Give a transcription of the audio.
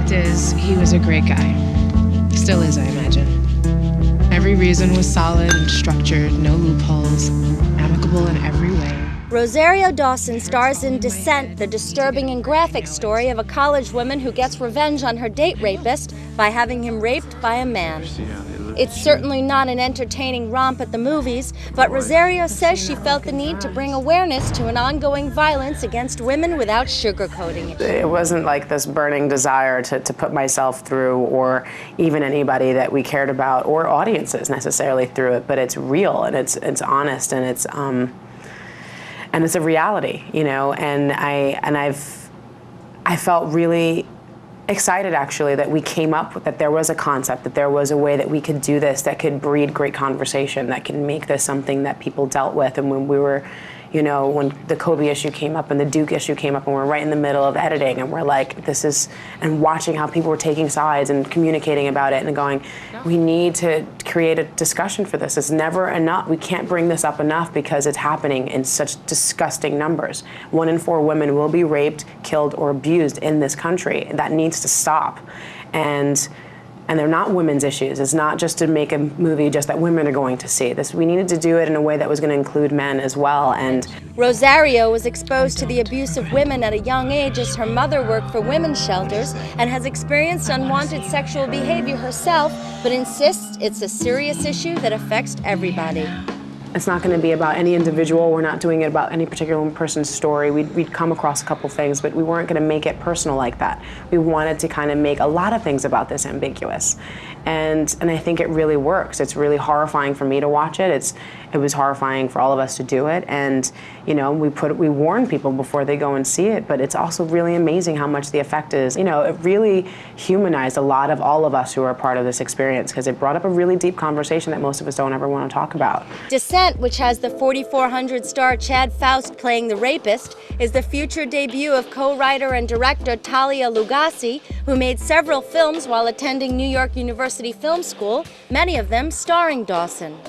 fact is, he was a great guy. Still is, I imagine. Every reason was solid and structured, no loopholes, amicable in every way. Rosario Dawson stars in Descent, the disturbing and graphic story of a college woman who gets revenge on her date rapist by having him raped by a man. It's certainly not an entertaining romp at the movies, but Rosario says she felt the need to bring awareness to an ongoing violence against women without sugarcoating it. It wasn't like this burning desire to put myself through, or even anybody that we cared about, or audiences necessarily through it, but it's real, and it's honest, and it's a reality, you know, and I felt really excited, actually, that we came up with, that there was a concept, that there was a way that we could do this, that could breed great conversation, that could make this something that people dealt with. And when we were, you know, when the Kobe issue came up and the Duke issue came up, and we're right in the middle of editing, and we're like, this is, and watching how people were taking sides and communicating about it and going, we need to create a discussion for this. It's never enough. We can't bring this up enough because it's happening in such disgusting numbers. 1 in 4 women will be raped, killed, or abused in this country. That needs to stop. And they're not women's issues. It's not just to make a movie just that women are going to see. We needed to do it in a way that was going to include men as well. And Rosario was exposed to the abuse of women at a young age as her mother worked for women's shelters and has experienced unwanted sexual behavior herself, but insists it's a serious issue that affects everybody. It's not going to be about any individual. We're not doing it about any particular person's story. We'd come across a couple things, but we weren't going to make it personal like that. We wanted to kind of make a lot of things about this ambiguous. And I think it really works. It's really horrifying for me to watch it. It was horrifying for all of us to do it. And, you know, we warn people before they go and see it, but it's also really amazing how much the effect is. You know, it really humanized a lot of all of us who are a part of this experience, because it brought up a really deep conversation that most of us don't ever want to talk about. Descent, which has the 4,400 star Chad Faust playing the rapist, is the future debut of co-writer and director Talia Lugassi, who made several films while attending New York University Film School, many of them starring Dawson.